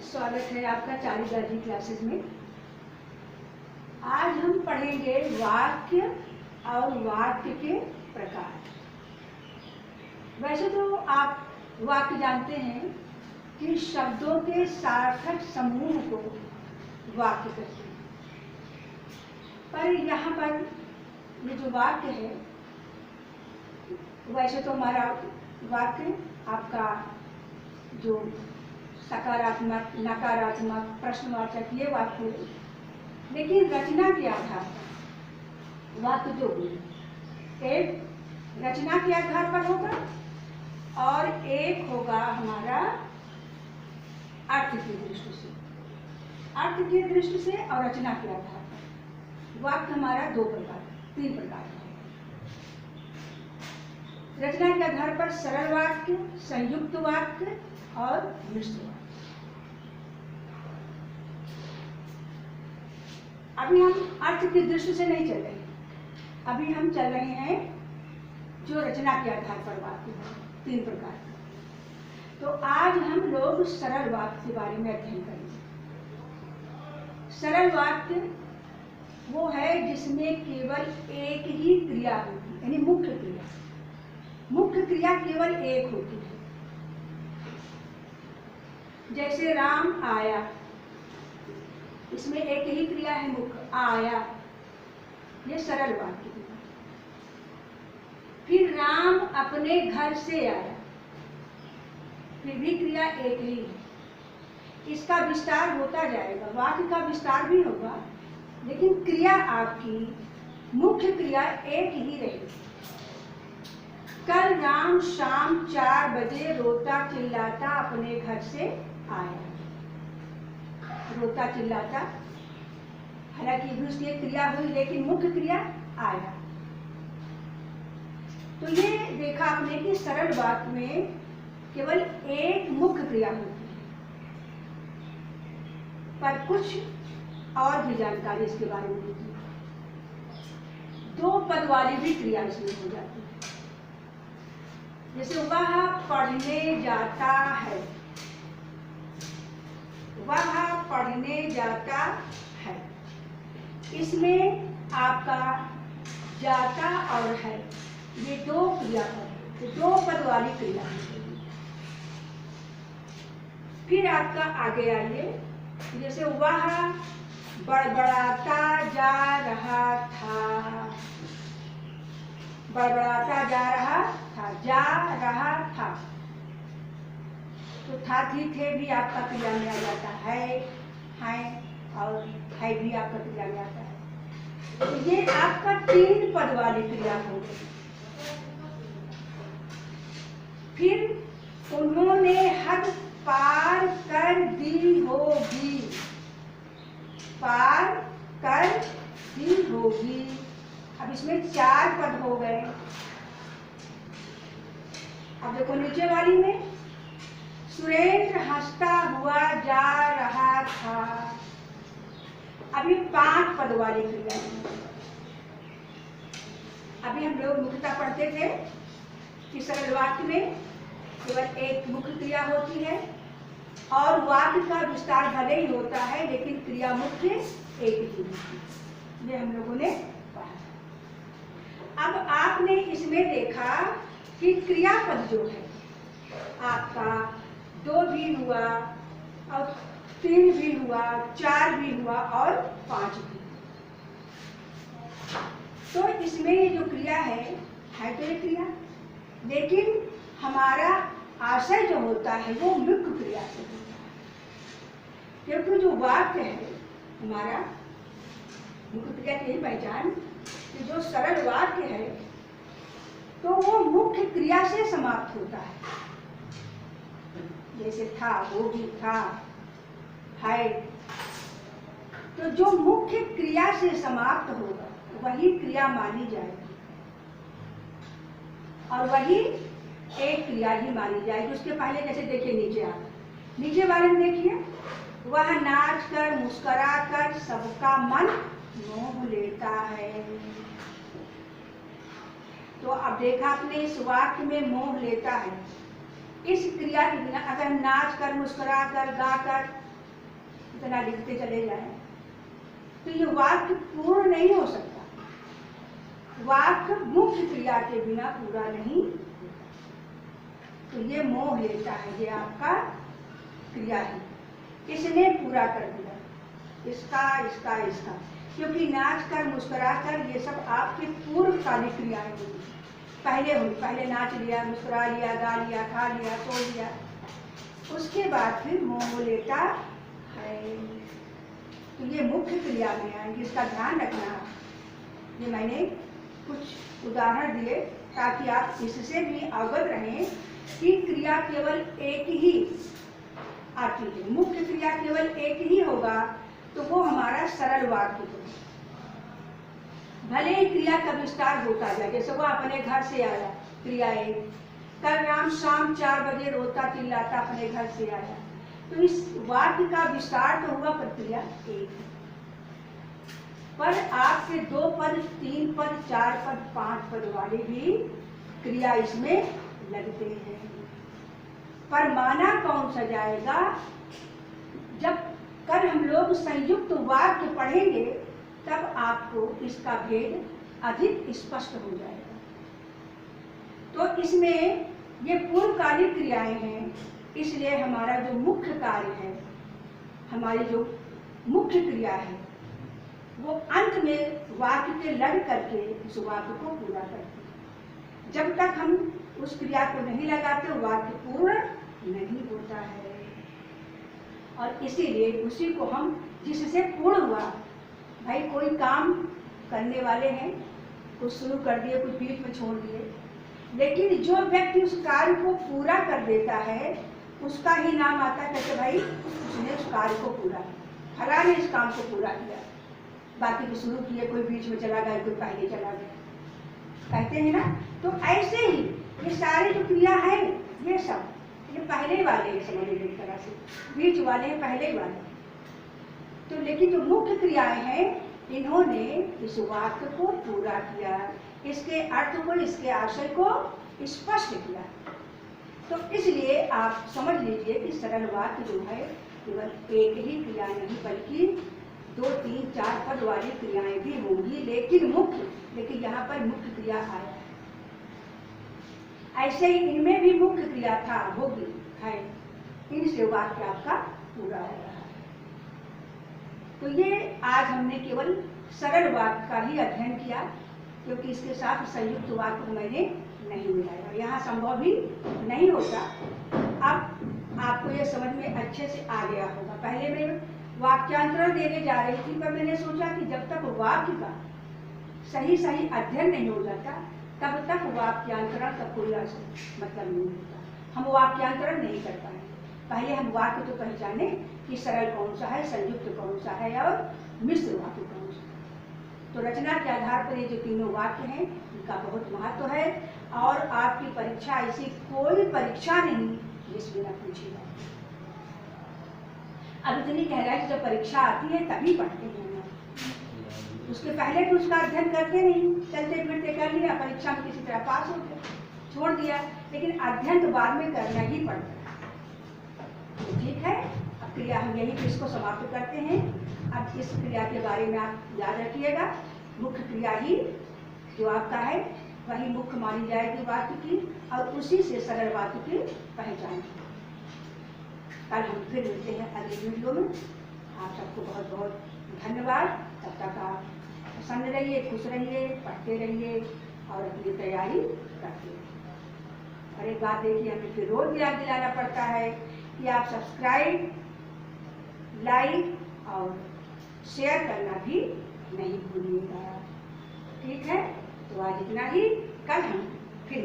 स्वागत है आपका 4वीं क्लासेस में। आज हम पढ़ेंगे वाक्य और वाक्य के प्रकार। वैसे तो आप वाक्य जानते हैं कि शब्दों के सार्थक समूह को वाक्य कहते हैं, पर यहाँ पर ये जो वाक्य है, वैसे तो हमारा वाक्य आपका जो सकारात्मक, नकारात्मक, प्रश्नवाचक ये वाक्य है, लेकिन रचना के आधार पर वाक्य जो होगा एक रचना के आधार पर होगा और एक होगा हमारा अर्थ की दृष्टि से। अर्थ की दृष्टि से और रचना के आधार पर वाक्य हमारा तीन प्रकार का है। रचना के आधार पर सरल वाक्य, संयुक्त वाक्य और मिश्र वाक्य। अभी हम अर्थ की दृष्टि से नहीं चल रहे, अभी हम चल रहे हैं जो रचना के आधार पर वाक्य है, तीन प्रकार का। तो आज हम लोग सरल वाक्य के बारे में अध्ययन करेंगे। सरल वाक्य वो है जिसमें केवल एक ही क्रिया होती है, यानी मुख्य क्रिया। मुख्य क्रिया केवल एक होती है। जैसे राम आया, इसमें एक ही क्रिया है मुख्य, आया, ये सरल वाक्य है। फिर राम अपने घर से आया, फिर भी क्रिया एक ही है। इसका विस्तार होता जाएगा, वाक्य का विस्तार भी होगा, लेकिन क्रिया आपकी मुख्य क्रिया एक ही रहेगी। कल राम शाम 4 बजे रोता चिल्लाता अपने घर से आया। रोता चिल्लाता, हालांकि भी उसकी क्रिया हुई, लेकिन मुख्य क्रिया आया। तो ये देखा आपने कि सरल वाक्य में केवल एक मुख्य क्रिया होती है, पर कुछ और भी जानकारी इसके बारे में होती है। 2 पद वाली भी क्रिया इसमें हो जाती है। जैसे वह पढ़ने जाता है, वह पढ़ने जाता है, इसमें आपका जाता और है ये 2 क्रियापद, तो 2 पद वाली क्रिया है। फिर आपका आगे आइए, जैसे वह बड़बड़ाता जा रहा था, बड़बड़ाता जा रहा था, तो था थी थे भी आपका क्रिया में आ जाता है और है भी आपका क्रिया में आता है। तो ये आपका 3 पद वाली क्रिया हो गई। फिर उन्होंने हद पार कर दी होगी, पार कर दी होगी। अब इसमें 4 पद हो गए। अब देखो नीचे वाली में सुरेंद्र हंसता हुआ जा रहा था, अभी 5 पद वाली क्रिया है। अभी हम लोग मुख्यतः पढ़ते थे कि सरल वाक्य में केवल एक मुख्य क्रिया होती है और वाक्य का विस्तार भले ही होता है, लेकिन क्रिया मुख्य एक ही होती है। ये हम लोगों ने पढ़ा। अब आपने इसमें देखा कि क्रियापद जो है आपका 2 भी हुआ और 3 भी हुआ, 4 भी हुआ और 5 भी। तो इसमें ये जो क्रिया है तो ये क्रिया, लेकिन हमारा आशय जो होता है वो मुख्य क्रिया से होता है, क्योंकि जो वाक्य है हमारा मुख्य क्रिया की पहचान कि जो सरल वाक्य है तो वो मुख्य क्रिया से समाप्त होता है। जैसे था, वो भी था, है, तो जो मुख्य क्रिया से समाप्त होगा वही क्रिया मानी जाएगी और वही एक क्रिया ही मानी जाएगी। उसके पहले जैसे देखिए नीचे वाले में देखिए, वह नाच कर मुस्कुरा कर सबका मन मोह लेता है। तो अब देखा आपने इस वाक्य में मोह लेता है, इस क्रिया के बिना अगर नाच कर, मुस्कुरा कर, गा कर इतना लिखते चले जाएं, तो ये वाक्य पूर्ण नहीं हो सकता। वाक्य मुख्य क्रिया के बिना पूरा नहीं। तो ये मोह लेता है, ये आपका क्रिया है, इसने पूरा कर दिया, इसका इसका इसका, क्योंकि नाच कर मुस्कुरा कर ये सब आपकी पूर्वकालिक क्रियाएं होंगी। पहले नाच लिया, मुस्कुरा लिया, गा लिया, खा लिया, सो लिया, उसके बाद फिर मोह लेता है। तो ये मुख्य क्रिया में आएंगे, इसका ध्यान रखना। ये मैंने कुछ उदाहरण दिए ताकि आप इससे भी अवगत रहें कि क्रिया केवल एक ही आती है। मुख्य क्रिया केवल एक ही होगा तो वो हमारा सरल वाक्य होगा। भले ही क्रिया का विस्तार होता जाए, जैसे वो अपने घर से आया, क्रिया एक, कल राम शाम 4 बजे रोता चिल्लाता अपने घर से आया, तो इस वाक्य का विस्तार तो हुआ पर क्रिया एक। पर आपके 2 पद, 3 पद, 4 पद, 5 पद वाले भी क्रिया इसमें लगते हैं। पर माना कौन सा जाएगा? जब कल हम लोग संयुक्त वाक्य पढ़ेंगे तब आपको इसका भेद अधिक स्पष्ट हो जाएगा। तो इसमें ये पूर्वकालिक क्रियाएं हैं, इसलिए हमारा जो मुख्य कार्य है, हमारी जो मुख्य क्रिया है, वो अंत में वाक्य के लग करके उस वाक्य को पूरा करती है। जब तक हम उस क्रिया को नहीं लगाते वाक्य पूर्ण नहीं होता है। और इसीलिए उसी को हम जिससे पूर्ण हुआ, भाई कोई काम करने वाले हैं, कुछ शुरू कर दिए, कुछ बीच में छोड़ दिए, लेकिन जो व्यक्ति उस कार्य को पूरा कर देता है उसका ही नाम आता है कहते भाई उसने उस कार्य को पूरा किया, फला ने इस काम को पूरा किया। बाकी तो शुरू किए, कोई बीच में चला गया, कोई पहले चला गया, कहते हैं ना। तो ऐसे ही ये सारी जो क्रिया है ये सब ये पहले वाले हैं, समझ लीजिए एक तरह से, बीच वाले हैं, पहले वाले। तो लेकिन जो मुख्य क्रियाएं हैं इन्होंने इस वाक्य को पूरा किया, इसके अर्थ को, इसके आशय को स्पष्ट किया। तो इसलिए आप समझ लीजिए कि सरल वाक्य जो है केवल एक ही क्रिया नहीं बल्कि 2, 3, 4 पद वाली क्रियाएं भी होंगी, लेकिन यहाँ पर मुख्य क्रिया आया। ऐसे ही इनमें भी मुख्य क्रिया था, होगी, है, इनसे वाक्य आपका पूरा हो रहा है। तो ये आज हमने केवल सरल वाक्य का ही अध्ययन किया, क्योंकि इसके साथ संयुक्त वाक्य मैंने नहीं मिलाया, यहाँ संभव भी नहीं होता। अब आपको ये समझ में अच्छे से आ गया होगा। पहले मैं वाक्यांतरण देने जा रही थी, पर मैंने सोचा कि जब तक वाक्य का सही अध्ययन नहीं हो जाता तब तक वाक्यांतरण का कोई मतलब नहीं होता। हम वाक्यांतरण नहीं कर पाए। पहले हम वाक्य तो पहचाने कि सरल कौन सा है, संयुक्त कौन सा है और मिश्र वाक्य कौन सा है। तो रचना के आधार पर ये जो तीनों वाक्य हैं इनका बहुत महत्व है। और आपकी परीक्षा ऐसी कोई परीक्षा नहीं जिसमें न पूछी जाए। अब इतनी गहराई जब परीक्षा आती है तभी पढ़ते हैं, उसके पहले तो उसका अध्ययन करते नहीं, चलते फिरते कर लिया, परीक्षा में किसी तरह पास हो गया, छोड़ दिया, लेकिन अध्ययन तो बाद में करना ही पड़ता है। तो ठीक है, अब क्रिया हम यही पे इसको समाप्त करते हैं। अब इस क्रिया के बारे में आप याद रखिएगा, मुख्य क्रिया ही जो आपका है वही मुख्य मानी जाएगी वाक्य की, और उसी से सरल वाक्य की पहचान। कल हम फिर मिलते हैं अगले वीडियो में। आप सबको बहुत बहुत धन्यवाद। तब तक आप प्रसन्न रहिए, खुश रहिए, पढ़ते रहिए और अपनी तैयारी करते रहिए। और एक बात देखिए, हमें फिर रोज याद दिलाना पड़ता है कि आप सब्सक्राइब, लाइक और शेयर करना भी नहीं भूलिएगा। ठीक है, तो आज इतना ही, कल हम फिर